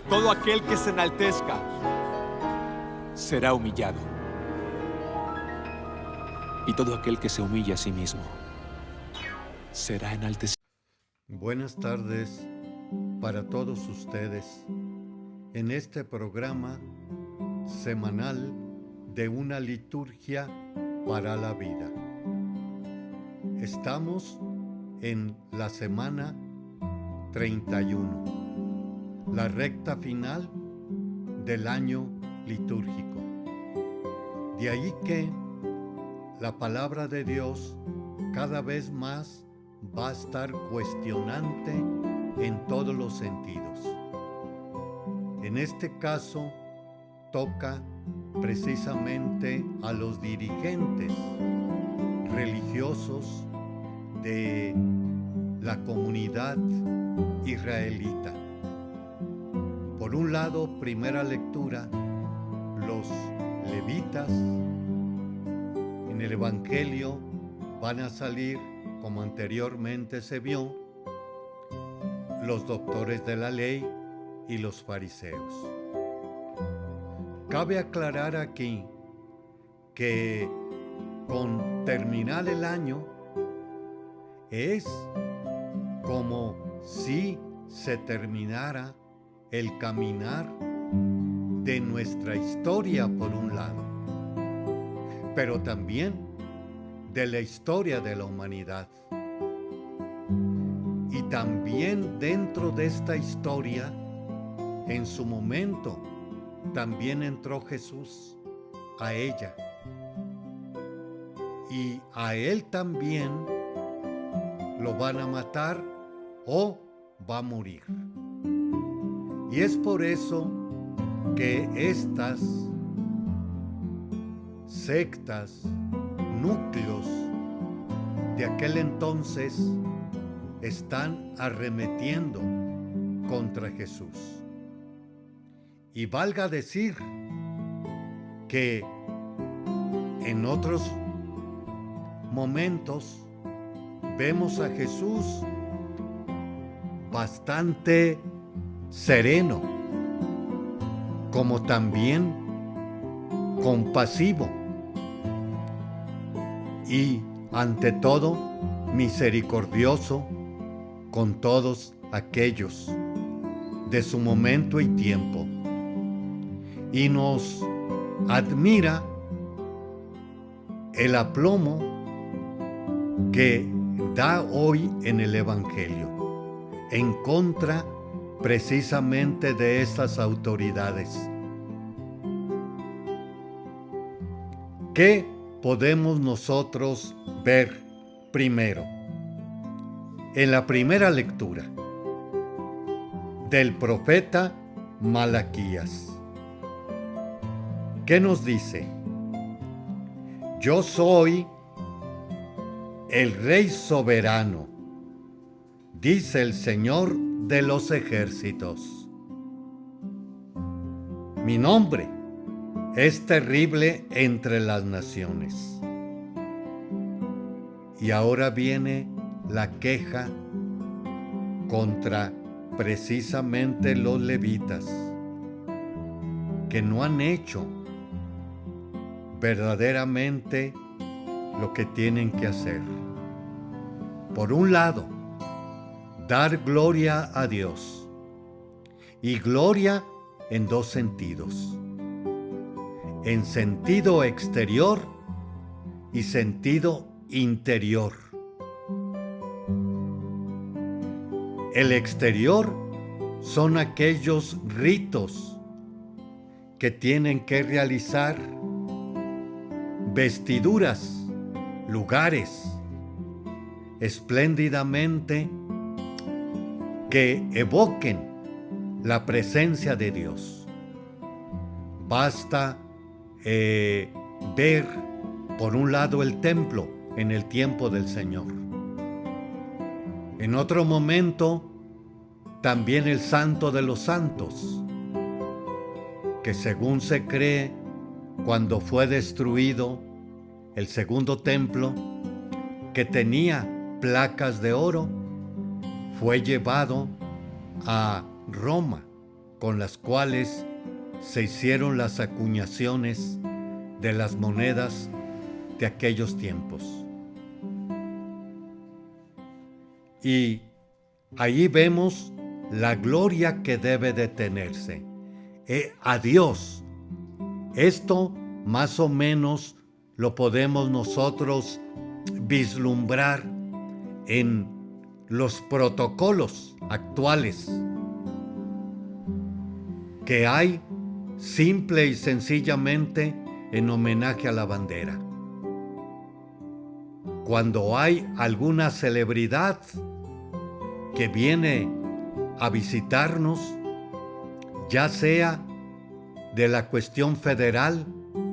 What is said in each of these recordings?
Todo aquel que se enaltezca será humillado. Y todo aquel que se humilla a sí mismo será enaltecido. Buenas tardes para todos ustedes en este programa semanal de una liturgia para la vida. Estamos en la semana 31, la recta final del año litúrgico. De ahí que la palabra de Dios cada vez más va a estar cuestionante en todos los sentidos. En este caso, toca precisamente a los dirigentes religiosos de la comunidad israelita. Por un lado, primera lectura, los levitas en el Evangelio van a salir, como anteriormente se vio, los doctores de la ley y los fariseos. Cabe aclarar aquí que con terminar el año es como si se terminara el caminar de nuestra historia por un lado, pero también de la historia de la humanidad. Y también dentro de esta historia, en su momento, también entró Jesús a ella. Y a él también lo van a matar o va a morir. Y es por eso que estas sectas, núcleos de aquel entonces están arremetiendo contra Jesús. Y valga decir que en otros momentos vemos a Jesús bastante sereno, como también compasivo y ante todo misericordioso con todos aquellos de su momento y tiempo. Y nos admira el aplomo que da hoy en el Evangelio en contra precisamente de estas autoridades. ¿Qué podemos nosotros ver primero? En la primera lectura del profeta Malaquías, ¿qué nos dice? Yo soy el Rey soberano, dice el Señor de los ejércitos. Mi nombre es terrible entre las naciones. Y ahora viene la queja contra precisamente los levitas, que no han hecho verdaderamente lo que tienen que hacer. Por un lado, dar gloria a Dios, y gloria en dos sentidos: en sentido exterior y sentido interior. El exterior son aquellos ritos que tienen que realizar, vestiduras, lugares, espléndidamente que evoquen la presencia de Dios. Basta ver por un lado el templo en el tiempo del Señor. En otro momento, también el Santo de los Santos, que según se cree, cuando fue destruido el segundo templo, que tenía placas de oro, fue llevado a Roma con las cuales se hicieron las acuñaciones de las monedas de aquellos tiempos. Y ahí vemos la gloria que debe de tenerse a Dios. Esto más o menos lo podemos nosotros vislumbrar en los protocolos actuales que hay simple y sencillamente en homenaje a la bandera. Cuando hay alguna celebridad que viene a visitarnos, ya sea de la cuestión federal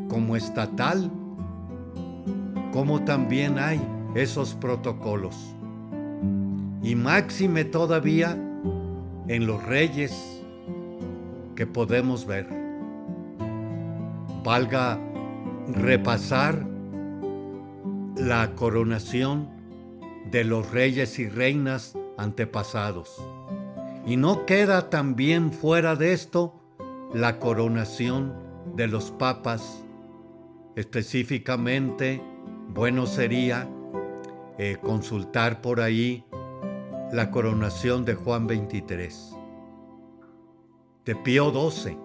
como estatal, como también hay esos protocolos. Y máxime todavía en los reyes que podemos ver. Valga repasar la coronación de los reyes y reinas antepasados. Y no queda también fuera de esto la coronación de los papas. Específicamente, bueno sería consultar por ahí la coronación de Juan XXIII, de Pío XII,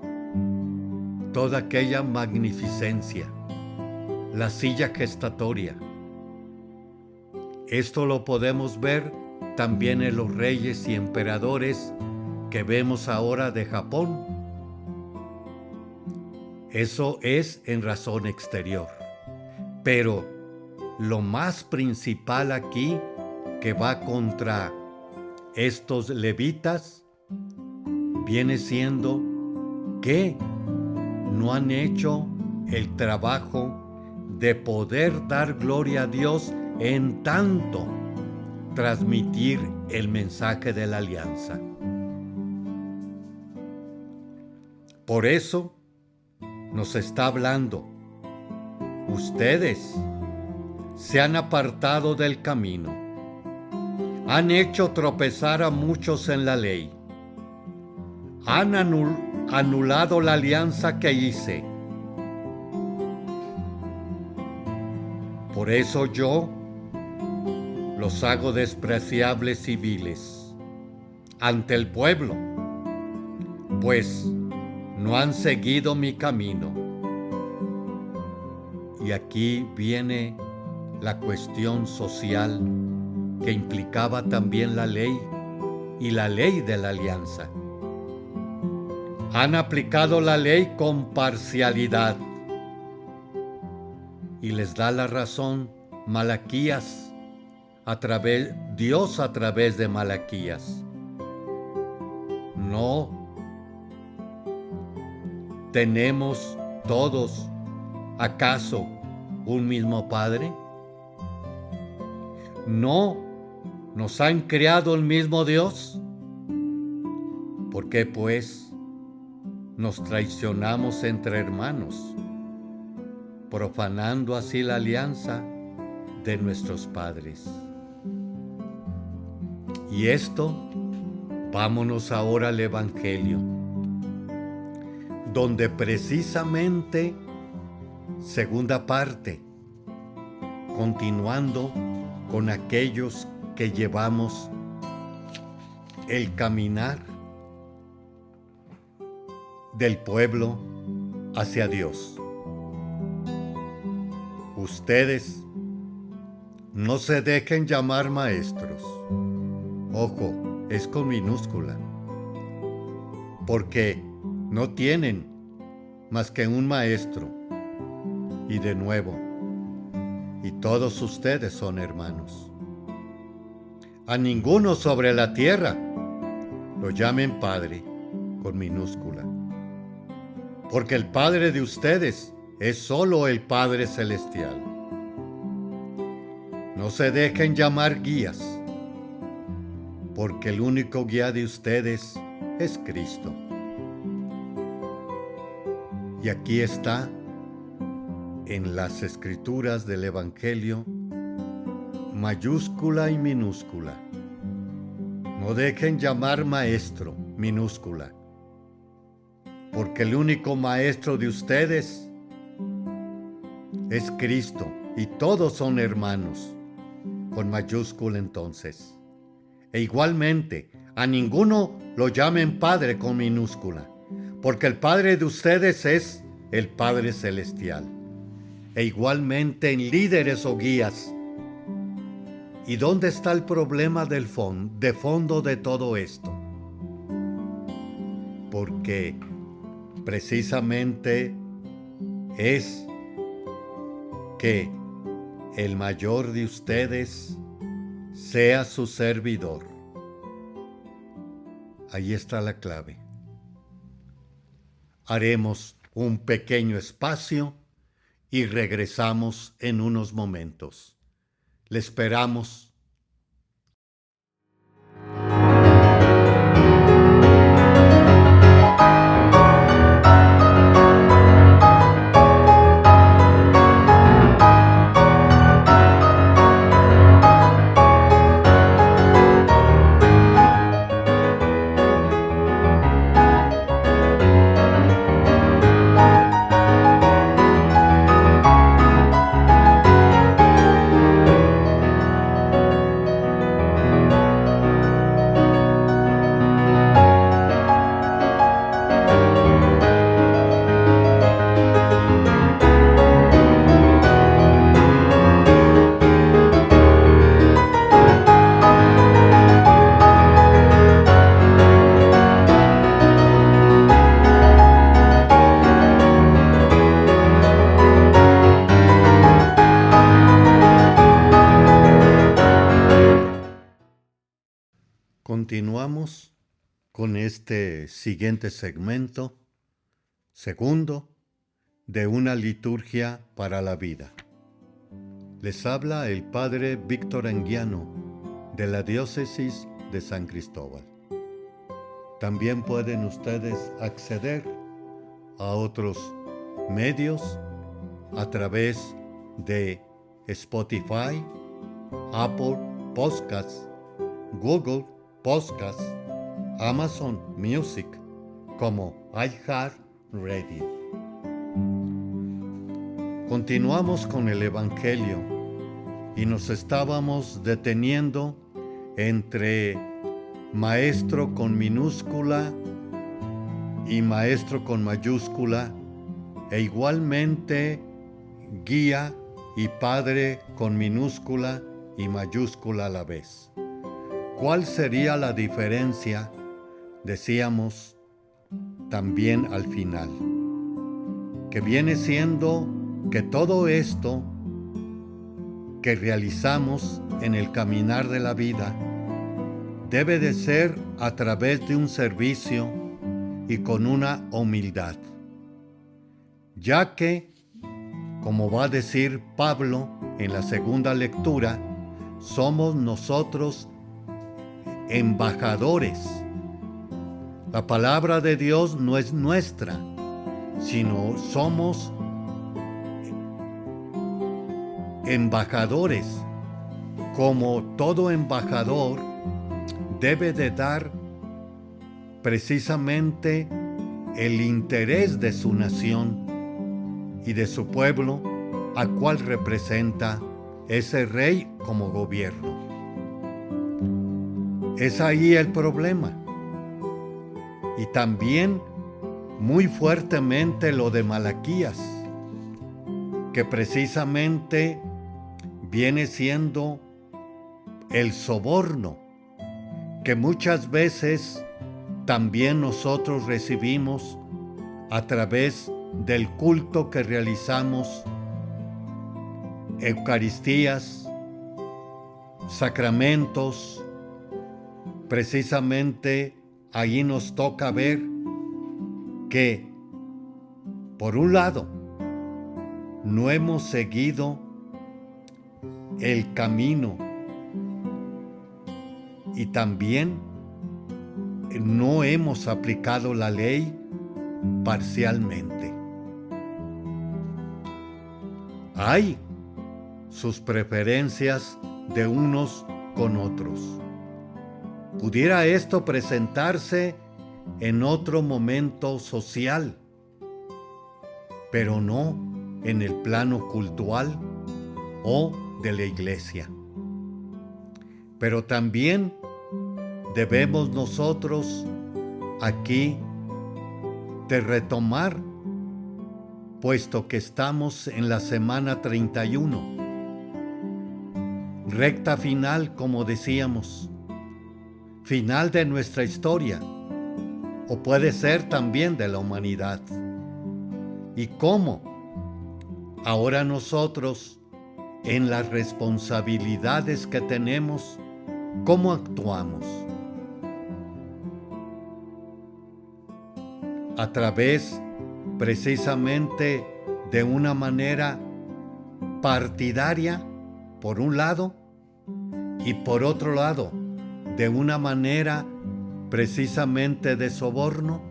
toda aquella magnificencia, la silla gestatoria. Esto lo podemos ver también en los reyes y emperadores que vemos ahora de Japón. Eso es en razón exterior. Pero lo más principal aquí que va contra estos levitas viene siendo que no han hecho el trabajo de poder dar gloria a Dios en tanto transmitir el mensaje de la alianza. Por eso nos está hablando: ustedes se han apartado del camino, han hecho tropezar a muchos en la ley, han anulado la alianza que hice. Por eso yo los hago despreciables y viles ante el pueblo, pues no han seguido mi camino. Y aquí viene la cuestión social que implicaba también la ley y la ley de la alianza. Han aplicado la ley con parcialidad y les da la razón Malaquías, Dios a través de Malaquías. No tenemos todos, ¿acaso un mismo Padre? ¿No nos han creado el mismo Dios? ¿Por qué pues nos traicionamos entre hermanos, profanando así la alianza de nuestros padres? Y esto, vámonos ahora al Evangelio, donde precisamente, segunda parte, continuando con aquellos que llevamos el caminar del pueblo hacia Dios. Ustedes no se dejen llamar maestros. Ojo, es con minúscula, porque no tienen más que un maestro. Y de nuevo, y todos ustedes son hermanos. A ninguno sobre la tierra lo llamen Padre, con minúscula, porque el Padre de ustedes es solo el Padre Celestial. No se dejen llamar guías, porque el único guía de ustedes es Cristo. Y aquí está, en las escrituras del Evangelio, mayúscula y minúscula. No dejen llamar maestro, minúscula, porque el único maestro de ustedes es Cristo y todos son hermanos, con mayúscula entonces. E igualmente, a ninguno lo llamen Padre con minúscula, porque el Padre de ustedes es el Padre Celestial. E igualmente en líderes o guías. ¿Y dónde está el problema de fondo de todo esto? Porque precisamente es que el mayor de ustedes sea su servidor. Ahí está la clave. Haremos un pequeño espacio y regresamos en unos momentos. Le esperamos. Continuamos con este siguiente segmento, segundo, de una liturgia para la vida. Les habla el Padre Víctor Anguiano, de la Diócesis de San Cristóbal. También pueden ustedes acceder a otros medios a través de Spotify, Apple Podcasts, Google Podcasts, Amazon Music, como iHeartRadio. Continuamos con el Evangelio y nos estábamos deteniendo entre maestro con minúscula y maestro con mayúscula, e igualmente guía y padre con minúscula y mayúscula a la vez. ¿Cuál sería la diferencia? Decíamos también al final, que viene siendo que todo esto que realizamos en el caminar de la vida debe de ser a través de un servicio y con una humildad, ya que, como va a decir Pablo en la segunda lectura, somos nosotros embajadores. La palabra de Dios no es nuestra, sino somos embajadores. Como todo embajador debe de dar precisamente el interés de su nación y de su pueblo, a cual representa ese rey como gobierno. Es ahí el problema. Y también muy fuertemente lo de Malaquías, que precisamente viene siendo el soborno que muchas veces también nosotros recibimos a través del culto que realizamos, Eucaristías, sacramentos. Precisamente ahí nos toca ver que, por un lado, no hemos seguido el camino y también no hemos aplicado la ley parcialmente. Hay sus preferencias de unos con otros. Pudiera esto presentarse en otro momento social, pero no en el plano cultural o de la iglesia. Pero también debemos nosotros aquí de retomar, puesto que estamos en la semana 31, recta final, como decíamos, final de nuestra historia, o puede ser también de la humanidad. ¿Y cómo? Ahora nosotros, en las responsabilidades que tenemos, ¿cómo actuamos? A través, precisamente, de una manera partidaria, por un lado, y por otro lado, de una manera precisamente de soborno,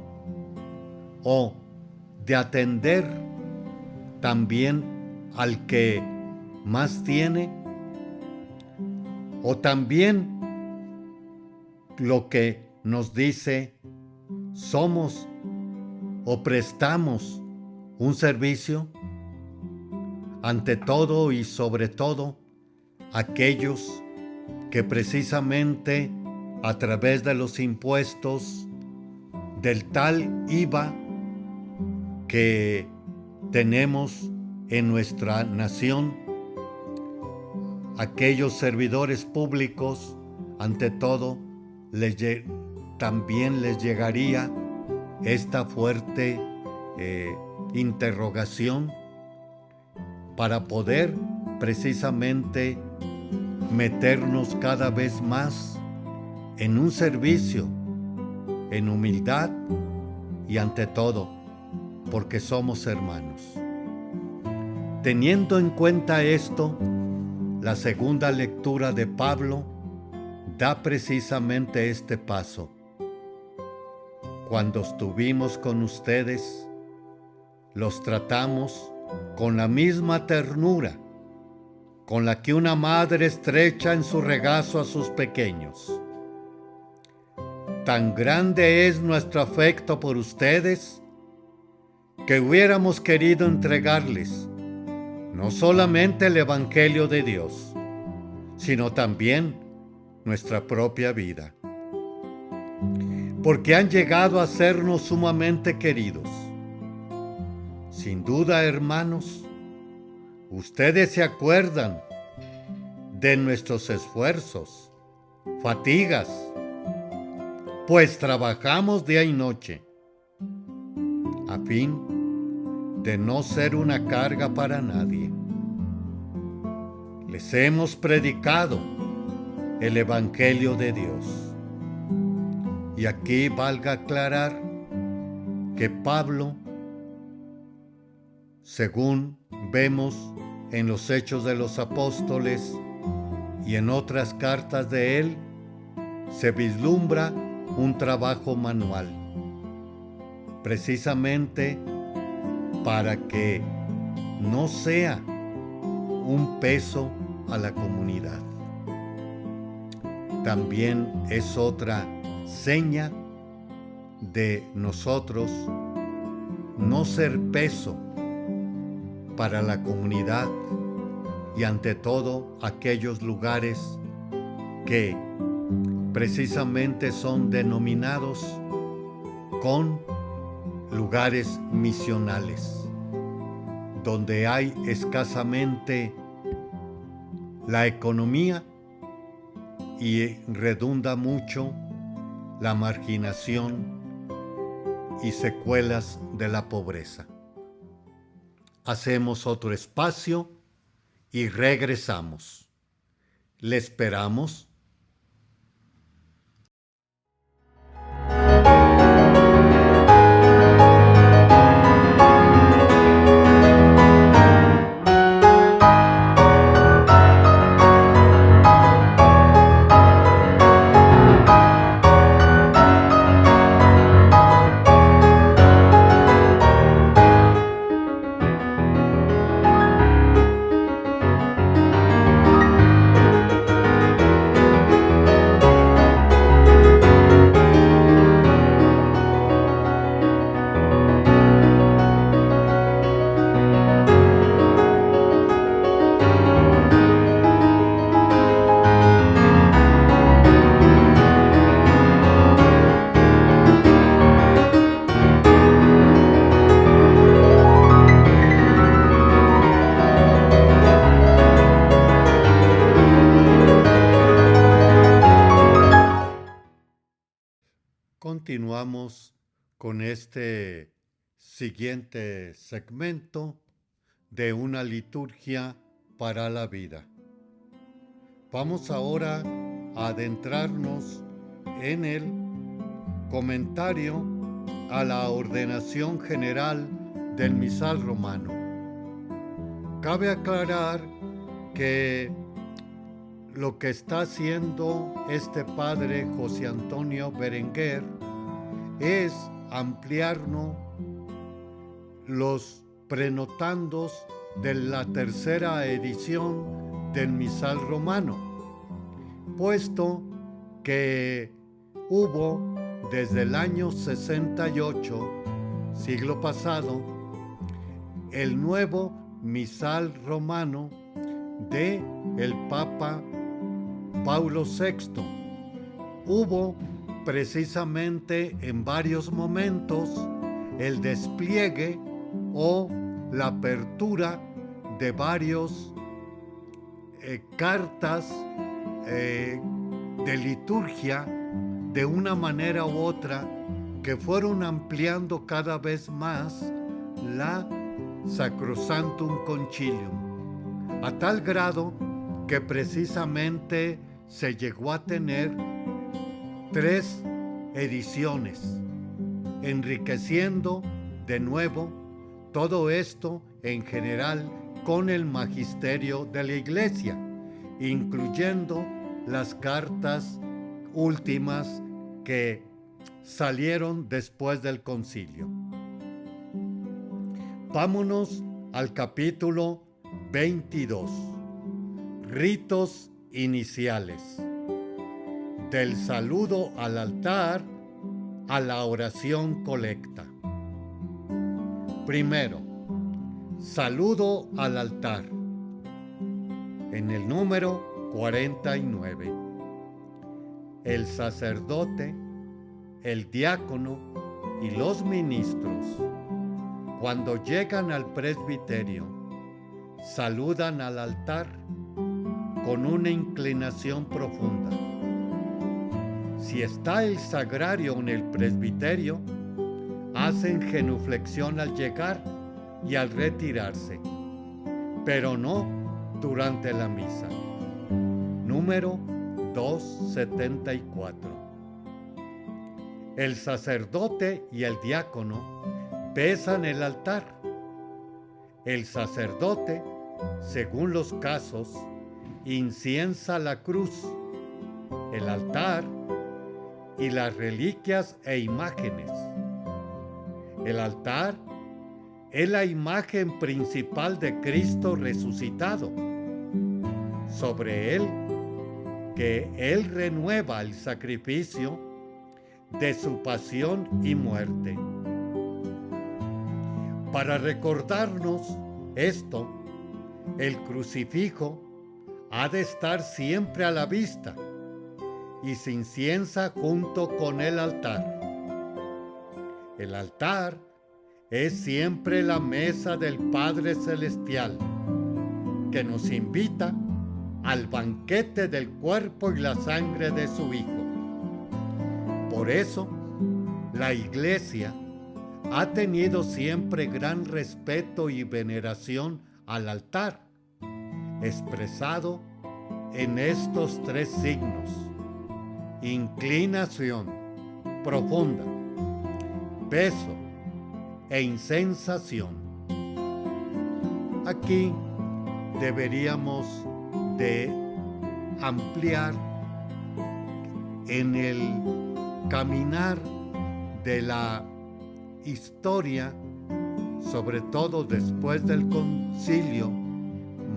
o de atender también al que más tiene, o también lo que nos dice, somos o prestamos un servicio, ante todo y sobre todo aquellos que precisamente a través de los impuestos, del tal IVA que tenemos en nuestra nación, aquellos servidores públicos, ante todo, también les llegaría esta fuerte interrogación para poder precisamente meternos cada vez más en un servicio, en humildad y ante todo, porque somos hermanos. Teniendo en cuenta esto, la segunda lectura de Pablo da precisamente este paso. Cuando estuvimos con ustedes, los tratamos con la misma ternura con la que una madre estrecha en su regazo a sus pequeños. Tan grande es nuestro afecto por ustedes que hubiéramos querido entregarles no solamente el Evangelio de Dios, sino también nuestra propia vida, porque han llegado a sernos sumamente queridos. Sin duda, hermanos, ustedes se acuerdan de nuestros esfuerzos, fatigas, pues trabajamos día y noche, a fin de no ser una carga para nadie. Les hemos predicado el Evangelio de Dios. Y aquí valga aclarar que Pablo, según vemos en los Hechos de los Apóstoles y en otras cartas de él, se vislumbra un trabajo manual, precisamente para que no sea un peso a la comunidad. También es otra seña de nosotros no ser peso para la comunidad y ante todo aquellos lugares que precisamente son denominados con lugares misionales, donde hay escasamente la economía y redunda mucho la marginación y secuelas de la pobreza. Hacemos otro espacio y regresamos. Le esperamos. continuamos con este siguiente segmento de una liturgia para la vida. Vamos ahora a adentrarnos en el comentario a la ordenación general del misal romano. Cabe aclarar que lo que está haciendo este padre José Antonio Berenguer es ampliarnos los prenotandos de la tercera edición del misal romano, puesto que hubo desde el año 68, siglo pasado, el nuevo misal romano de el Papa Paulo VI. Hubo precisamente en varios momentos el despliegue o la apertura de varios cartas de liturgia de una manera u otra que fueron ampliando cada vez más la Sacrosanctum Concilium, a tal grado que precisamente se llegó a tener 3 ediciones, enriqueciendo de nuevo todo esto en general con el magisterio de la Iglesia, incluyendo las cartas últimas que salieron después del concilio. Vámonos al capítulo 22. Ritos iniciales. Del saludo al altar a la oración colecta. Primero, saludo al altar. En el número 49. El sacerdote, el diácono y los ministros, cuando llegan al presbiterio, saludan al altar con una inclinación profunda. Si está el sagrario en el presbiterio, hacen genuflexión al llegar y al retirarse, pero no durante la misa. Número 274. El sacerdote y el diácono besan el altar. El sacerdote, según los casos, inciensa la cruz, el altar y las reliquias e imágenes. El altar es la imagen principal de Cristo resucitado. Sobre él, que Él renueva el sacrificio de su pasión y muerte. Para recordarnos esto, el crucifijo ha de estar siempre a la vista y se inciensa junto con el altar. El altar es siempre la mesa del Padre Celestial, que nos invita al banquete del cuerpo y la sangre de su Hijo. Por eso, la Iglesia ha tenido siempre gran respeto y veneración al altar, expresado en estos 3 signos: inclinación profunda, beso e incensación. Aquí deberíamos de ampliar en el caminar de la historia, sobre todo después del concilio,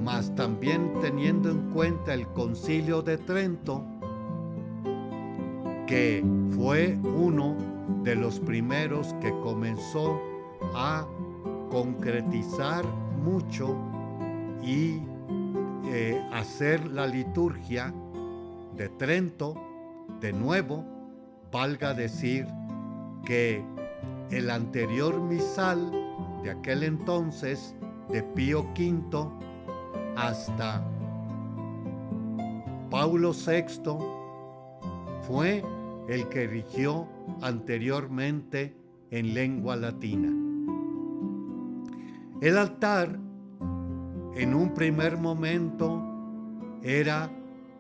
mas también teniendo en cuenta el concilio de Trento, que fue uno de los primeros que comenzó a concretizar mucho y hacer la liturgia de Trento. De nuevo, valga decir que el anterior misal de aquel entonces, de Pío V hasta Paulo VI, fue el que rigió anteriormente en lengua latina. El altar, en un primer momento, era,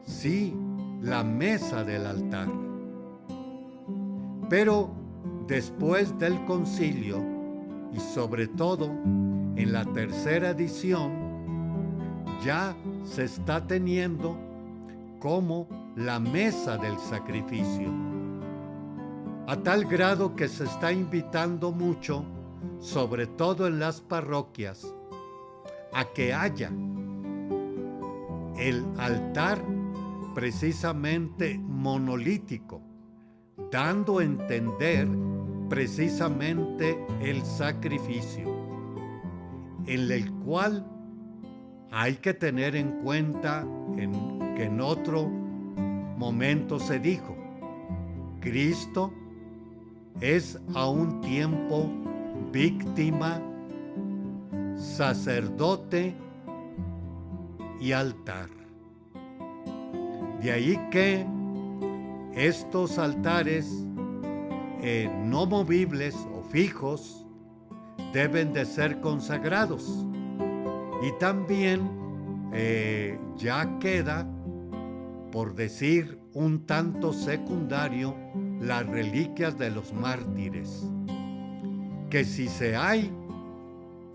sí, la mesa del altar. Pero después del concilio, y sobre todo en la tercera edición, ya se está teniendo como la mesa del sacrificio, a tal grado que se está invitando mucho, sobre todo en las parroquias, a que haya el altar precisamente monolítico, dando a entender precisamente el sacrificio, en el cual hay que tener en cuenta que en otro momento se dijo, Cristo es a un tiempo víctima, sacerdote y altar. De ahí que estos altares no movibles o fijos deben de ser consagrados. Y también ya queda, por decir un tanto secundario, las reliquias de los mártires, que si se hay,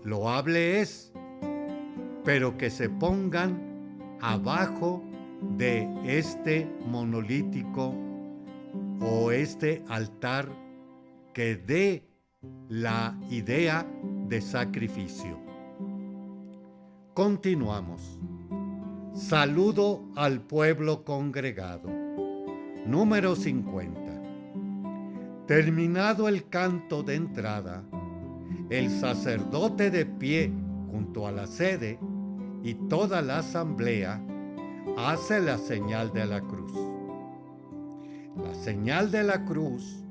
loable es, pero que se pongan abajo de este monolítico o este altar que dé la idea de sacrificio. Continuamos. Saludo al pueblo congregado. Número 50. Terminado el canto de entrada, el sacerdote de pie junto a la sede y toda la asamblea hace la señal de la cruz. La señal de la cruz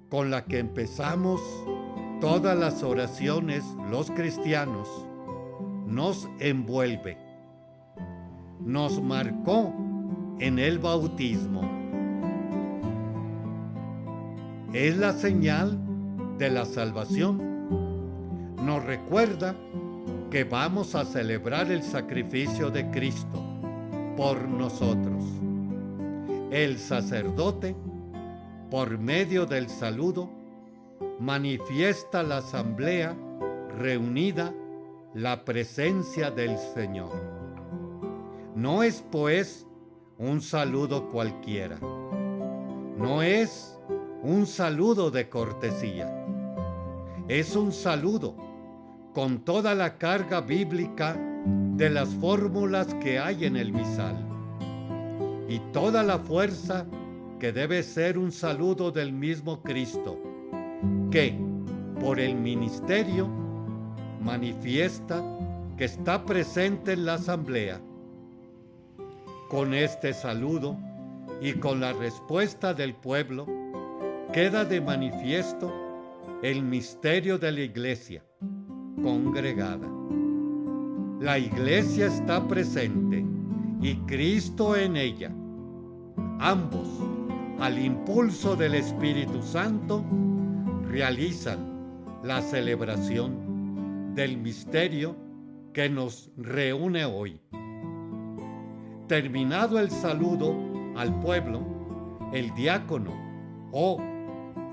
con la que empezamos todas las oraciones los cristianos nos envuelve, nos marcó en el bautismo. Es la señal de la salvación. Nos recuerda que vamos a celebrar el sacrificio de Cristo por nosotros. El sacerdote, por medio del saludo, manifiesta a la asamblea reunida la presencia del Señor. No es, pues, un saludo cualquiera. No es un saludo de cortesía. Es un saludo con toda la carga bíblica de las fórmulas que hay en el misal y toda la fuerza que debe ser un saludo del mismo Cristo, que por el ministerio manifiesta que está presente en la asamblea. Con este saludo y con la respuesta del pueblo queda de manifiesto el misterio de la iglesia congregada. La iglesia está presente y Cristo en ella. Ambos, al impulso del Espíritu Santo, realizan la celebración del misterio que nos reúne hoy. Terminado el saludo al pueblo, el diácono o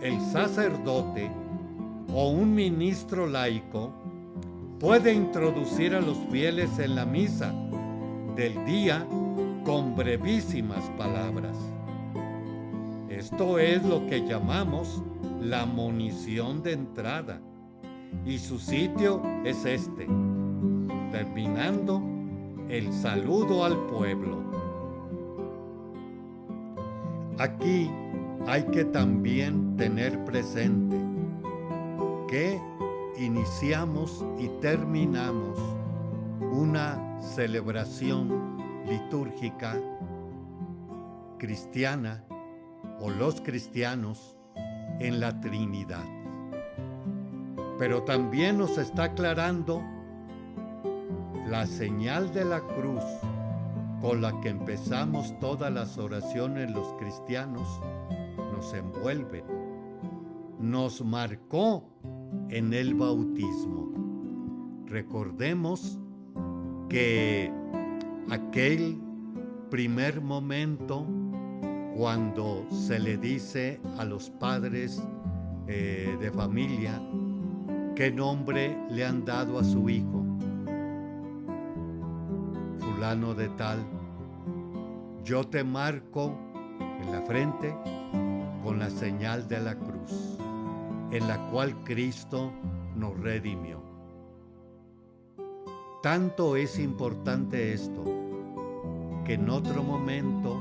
el sacerdote o un ministro laico puede introducir a los fieles en la misa del día con brevísimas palabras. Esto es lo que llamamos la monición de entrada, y su sitio es este, terminando el saludo al pueblo. Aquí hay que también tener presente que iniciamos y terminamos una celebración litúrgica cristiana o los cristianos en la Trinidad. Pero también nos está aclarando la señal de la cruz con la que empezamos todas las oraciones los cristianos, nos envuelven, nos marcó en el bautismo. Recordemos que aquel primer momento cuando se le dice a los padres de familia qué nombre le han dado a su hijo, fulano de tal, yo te marco en la frente con la señal de la cruz, en la cual Cristo nos redimió. Tanto es importante esto, que en otro momento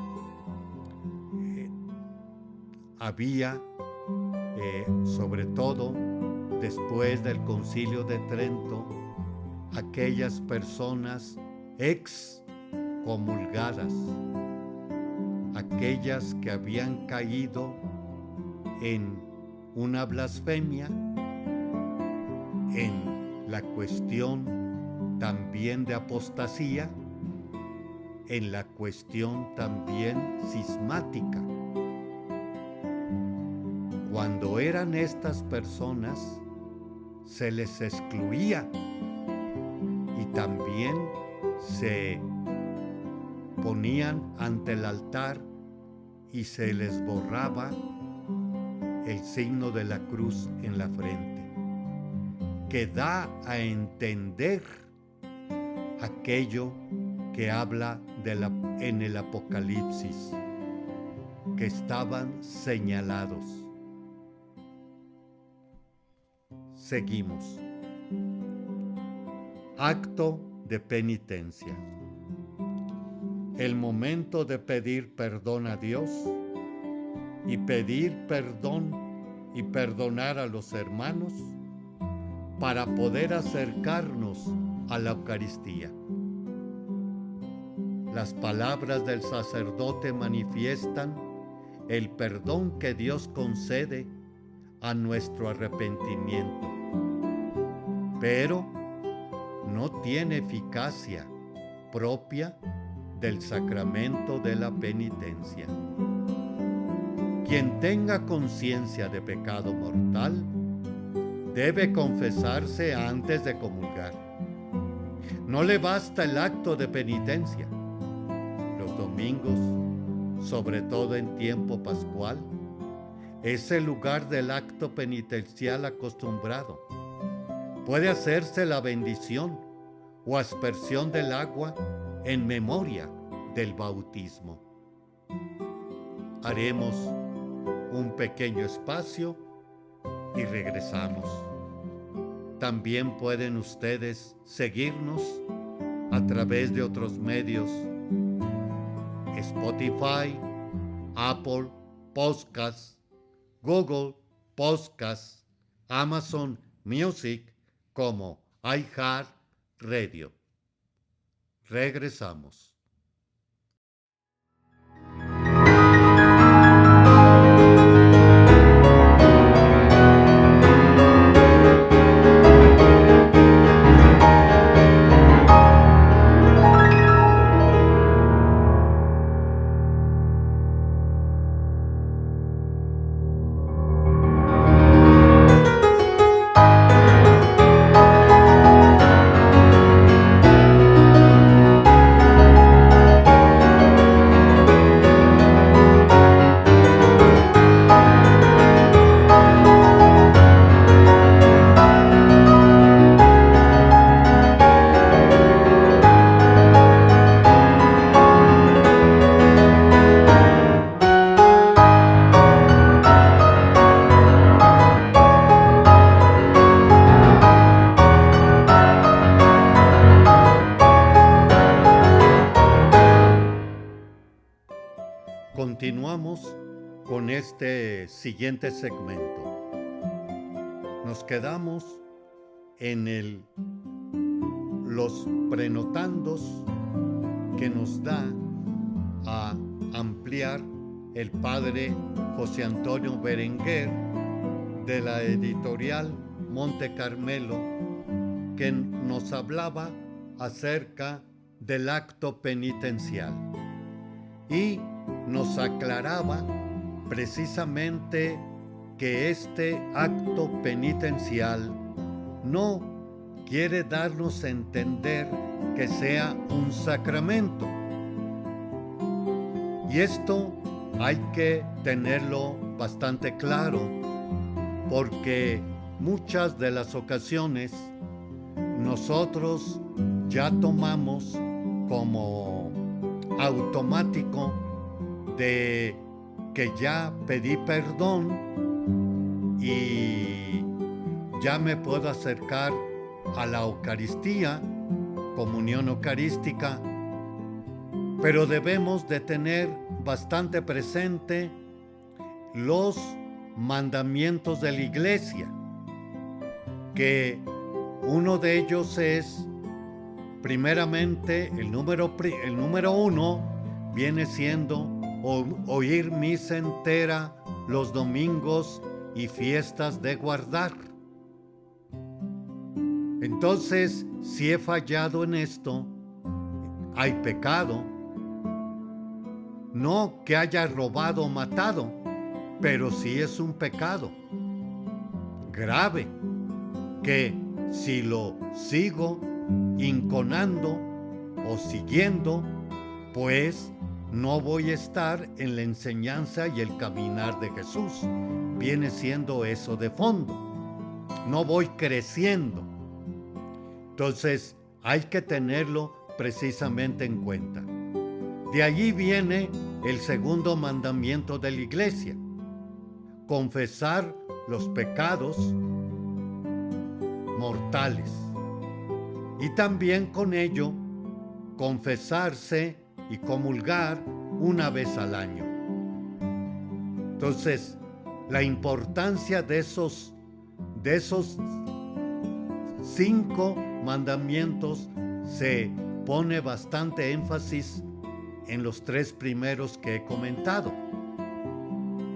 había, sobre todo después del Concilio de Trento, aquellas personas excomulgadas, aquellas que habían caído en una blasfemia, en la cuestión también de apostasía, en la cuestión también cismática. Cuando eran estas personas, se les excluía y también se ponían ante el altar y se les borraba el signo de la cruz en la frente, que da a entender aquello que habla en el Apocalipsis, que estaban señalados. Seguimos. Acto de penitencia. El momento de pedir perdón a Dios y pedir perdón y perdonar a los hermanos para poder acercarnos a la Eucaristía. Las palabras del sacerdote manifiestan el perdón que Dios concede a nuestro arrepentimiento, pero no tiene eficacia propia del sacramento de la penitencia. Quien tenga conciencia de pecado mortal debe confesarse antes de comulgar. No le basta el acto de penitencia. Los domingos, sobre todo en tiempo pascual, es el lugar del acto penitencial acostumbrado. Puede hacerse la bendición o aspersión del agua en memoria del bautismo. Haremos un pequeño espacio y regresamos. También pueden ustedes seguirnos a través de otros medios: Spotify, Apple Podcasts, Google Podcasts, Amazon Music, como iHeartRadio. Regresamos. Continuamos con este siguiente segmento. Nos quedamos en los prenotandos que nos da a ampliar el padre José Antonio Berenguer de la editorial Monte Carmelo, que nos hablaba acerca del acto penitencial y nos aclaraba precisamente que este acto penitencial no quiere darnos a entender que sea un sacramento. Y esto hay que tenerlo bastante claro, porque muchas de las ocasiones nosotros ya tomamos como automático de que ya pedí perdón y ya me puedo acercar a la Eucaristía, comunión eucarística, pero debemos de tener bastante presente los mandamientos de la Iglesia, que uno de ellos es, primeramente, el número 1 viene siendo oír misa entera los domingos y fiestas de guardar. Entonces, si he fallado en esto, hay pecado. No que haya robado o matado, pero sí es un pecado grave, que si lo sigo inconando o siguiendo, pues no voy a estar en la enseñanza y el caminar de Jesús. Viene siendo eso de fondo. No voy creciendo. Entonces hay que tenerlo precisamente en cuenta. De allí viene el segundo mandamiento de la Iglesia: confesar los pecados mortales. Y también con ello, confesarse y comulgar una vez al año. Entonces, la importancia de esos 5 mandamientos se pone bastante énfasis en los 3 primeros que he comentado: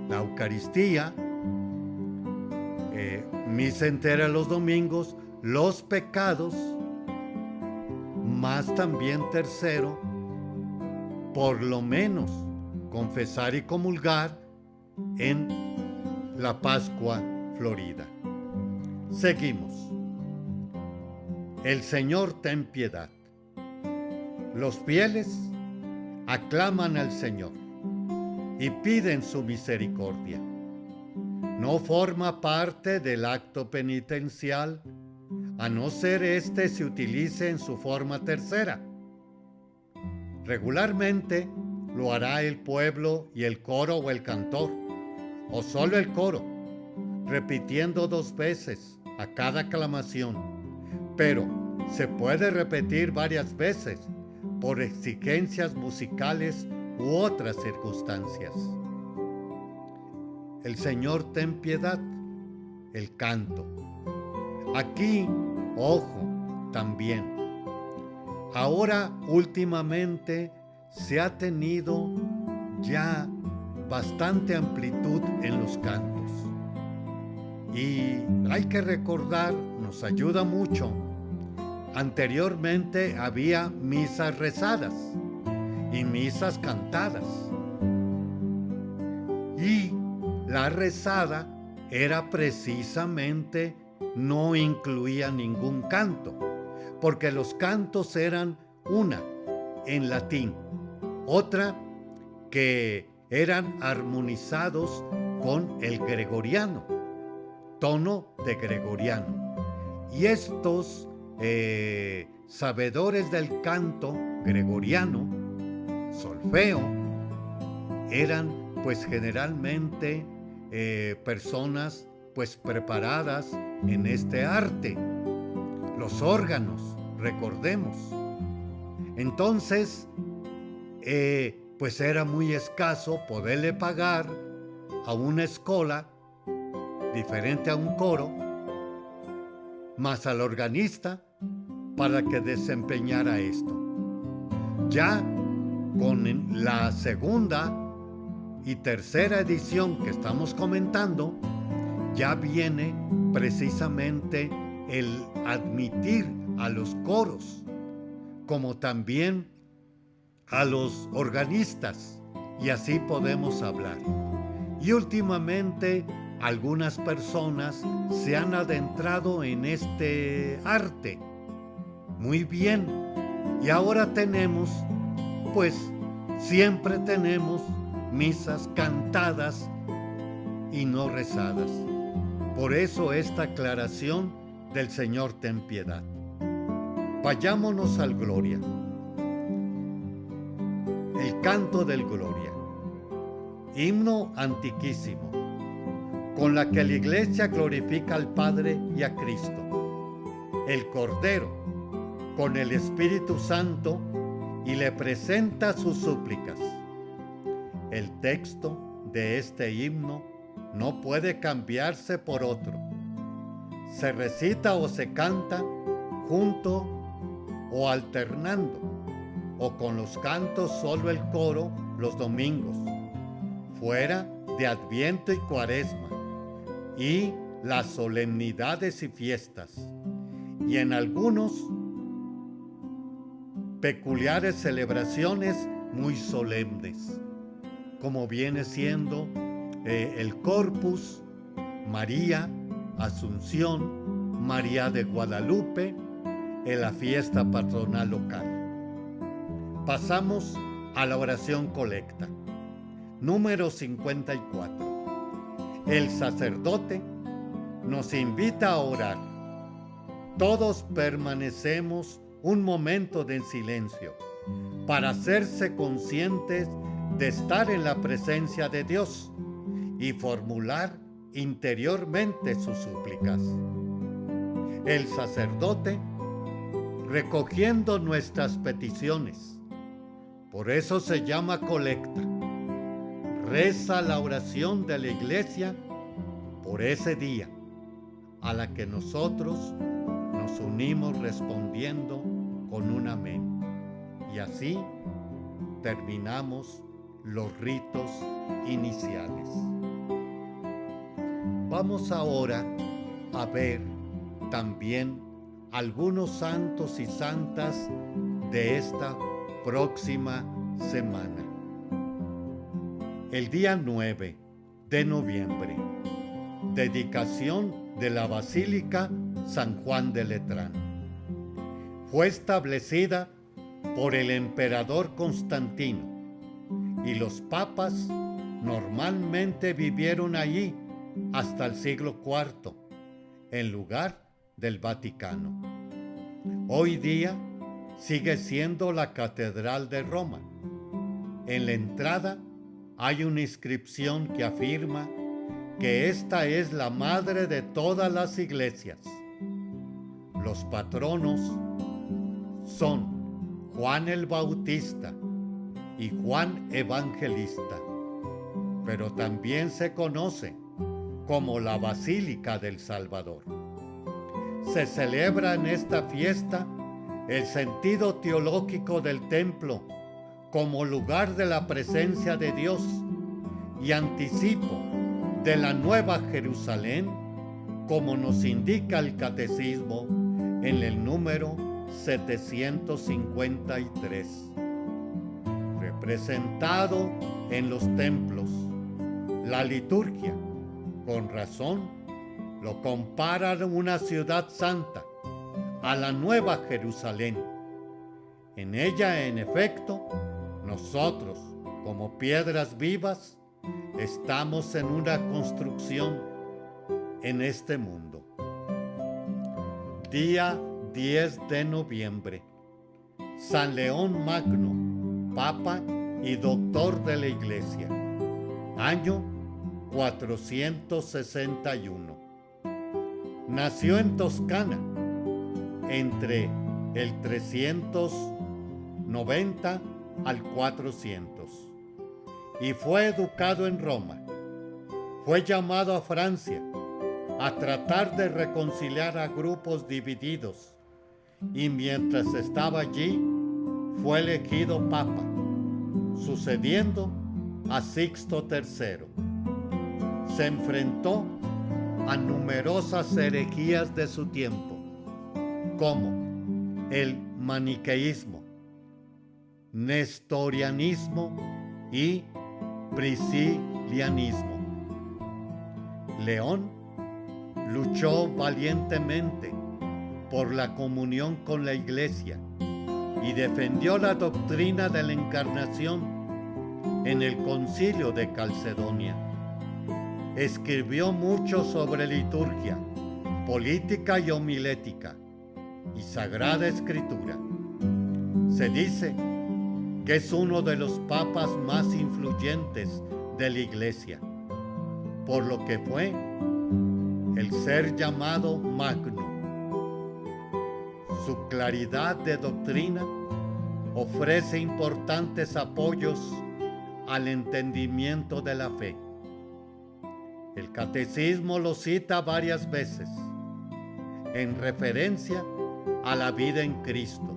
la Eucaristía, misa entera los domingos, los pecados, más también tercero, por lo menos confesar y comulgar en la Pascua Florida. Seguimos. El Señor ten piedad. Los fieles aclaman al Señor y piden su misericordia. No forma parte del acto penitencial, a no ser este se utilice en su forma tercera. Regularmente lo hará el pueblo y el coro o el cantor, o solo el coro, repitiendo 2 veces a cada aclamación, pero se puede repetir varias veces por exigencias musicales u otras circunstancias. El Señor ten piedad, el canto. Aquí, ojo, también. Ahora últimamente se ha tenido ya bastante amplitud en los cantos. Y hay que recordar, nos ayuda mucho. Anteriormente había misas rezadas y misas cantadas. Y la rezada era precisamente, no incluía ningún canto, porque los cantos eran una en latín, otra que eran armonizados con el gregoriano, tono de gregoriano. Y estos sabedores del canto gregoriano, solfeo, eran pues generalmente personas pues preparadas en este arte. Los órganos, recordemos. Entonces, pues era muy escaso poderle pagar a una escola diferente a un coro, más al organista, para que desempeñara esto. Ya con la segunda y tercera edición que estamos comentando, ya viene precisamente el admitir a los coros, como también a los organistas, y así podemos hablar. Y últimamente algunas personas se han adentrado en este arte. Muy bien. Y ahora tenemos, pues siempre tenemos misas cantadas y no rezadas. Por eso esta aclaración del Señor ten piedad. Vayámonos al Gloria. El canto del Gloria. Himno antiquísimo, con la que la Iglesia glorifica al Padre y a Cristo, el Cordero, con el Espíritu Santo, y le presenta sus súplicas. El texto de este himno no puede cambiarse por otro. Se recita o se canta junto o alternando, o con los cantos solo el coro los domingos, fuera de Adviento y Cuaresma, y las solemnidades y fiestas, y en algunos peculiares celebraciones muy solemnes, como viene siendo el Corpus, María, Asunción, María de Guadalupe, en la fiesta patronal local. Pasamos a la oración colecta. Número 54. El sacerdote nos invita a orar. Todos permanecemos un momento de silencio para hacerse conscientes de estar en la presencia de Dios y formular interiormente sus súplicas. El sacerdote recogiendo nuestras peticiones, por eso se llama colecta, reza la oración de la Iglesia por ese día, a la que nosotros nos unimos respondiendo con un amén. Y así terminamos los ritos iniciales. Vamos ahora a ver también algunos santos y santas de esta próxima semana. El día 9 de noviembre, dedicación de la Basílica San Juan de Letrán. Fue establecida por el emperador Constantino y los papas normalmente vivieron allí hasta el siglo IV, en lugar del Vaticano. Hoy día sigue siendo la Catedral de Roma. En la entrada hay una inscripción que afirma que esta es la madre de todas las iglesias. Los patronos son Juan el Bautista y Juan Evangelista, pero también se conoce como la Basílica del Salvador. Se celebra en esta fiesta el sentido teológico del templo como lugar de la presencia de Dios y anticipo de la Nueva Jerusalén, como nos indica el Catecismo en el número 753. Representado en los templos, la liturgia, con razón, lo compara a una ciudad santa, a la Nueva Jerusalén. En ella, en efecto, nosotros, como piedras vivas, estamos en una construcción en este mundo. Día 10 de noviembre. San León Magno, Papa y Doctor de la Iglesia. Año 461. Nació en Toscana entre el 390 al 400 y fue educado en Roma. Fue llamado a Francia a tratar de reconciliar a grupos divididos y mientras estaba allí fue elegido papa, sucediendo a Sixto III. Se enfrentó a numerosas herejías de su tiempo, como el maniqueísmo, nestorianismo y priscilianismo. León luchó valientemente por la comunión con la Iglesia y defendió la doctrina de la Encarnación en el Concilio de Calcedonia. Escribió mucho sobre liturgia, política y homilética y Sagrada Escritura. Se dice que es uno de los papas más influyentes de la Iglesia, por lo que fue el ser llamado Magno. Su claridad de doctrina ofrece importantes apoyos al entendimiento de la fe. El catecismo lo cita varias veces en referencia a la vida en Cristo.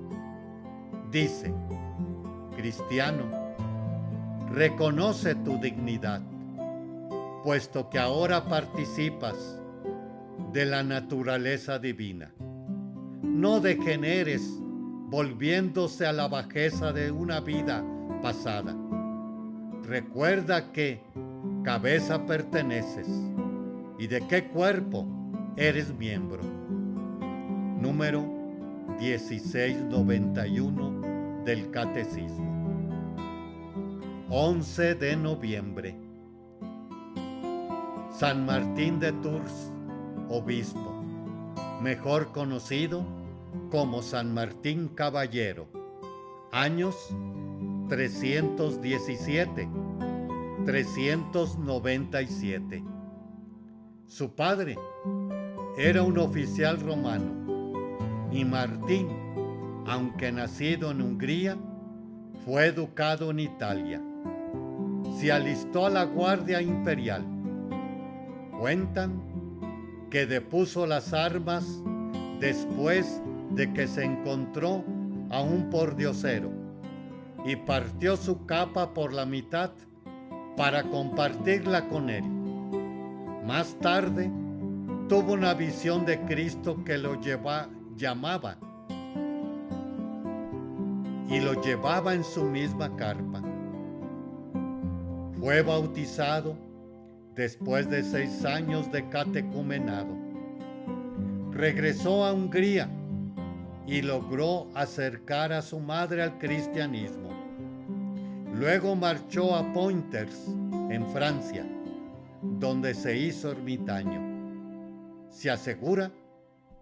Dice: cristiano, reconoce tu dignidad, puesto que ahora participas de la naturaleza divina. No degeneres volviéndose a la bajeza de una vida pasada. Recuerda que cabeza perteneces y de qué cuerpo eres miembro. Número 1691 del Catecismo. 11 de noviembre. San Martín de Tours, obispo, mejor conocido como San Martín Caballero. Años 317-397. Su padre era un oficial romano y Martín, aunque nacido en Hungría, fue educado en Italia. Se alistó a la Guardia Imperial. Cuentan que depuso las armas después de que se encontró a un pordiosero y partió su capa por la mitad para compartirla con él. Más tarde tuvo una visión de Cristo que lo llamaba y lo llevaba en su misma carpa. Fue bautizado después de 6 años de catecumenado. Regresó a Hungría y logró acercar a su madre al cristianismo. Luego marchó a Poitiers, en Francia, donde se hizo ermitaño. Se asegura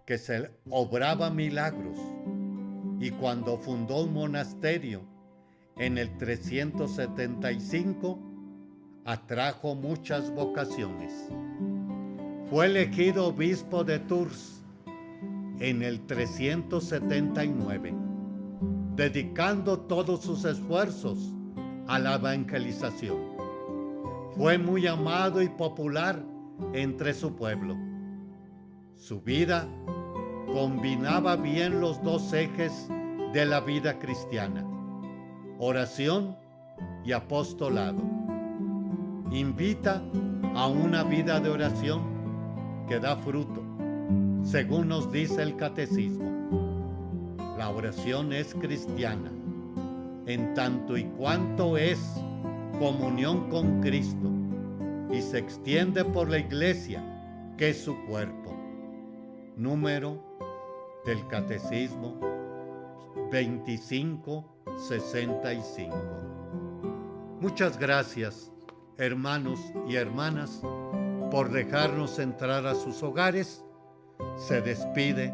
que se obraba milagros y cuando fundó un monasterio en el 375, atrajo muchas vocaciones. Fue elegido obispo de Tours en el 379, dedicando todos sus esfuerzos a la evangelización. Fue muy amado y popular entre su pueblo. Su vida combinaba bien los dos ejes de la vida cristiana: oración y apostolado. Invita a una vida de oración que da fruto, según nos dice el Catecismo. La oración es cristiana, en tanto y cuanto es comunión con Cristo y se extiende por la Iglesia, que es su cuerpo. Número del Catecismo 2565. Muchas gracias, hermanos y hermanas, por dejarnos entrar a sus hogares. Se despide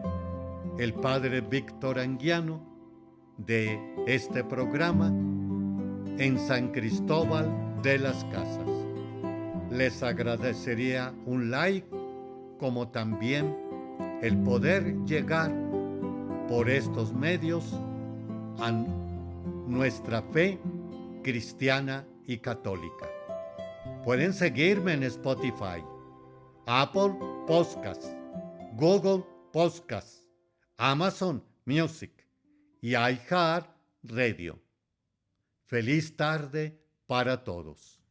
el Padre Víctor Anguiano de este programa en San Cristóbal de las Casas. Les agradecería un like, como también el poder llegar por estos medios a nuestra fe cristiana y católica. Pueden seguirme en Spotify, Apple Podcasts, Google Podcasts, Amazon Music y iHeartRadio. Feliz tarde para todos.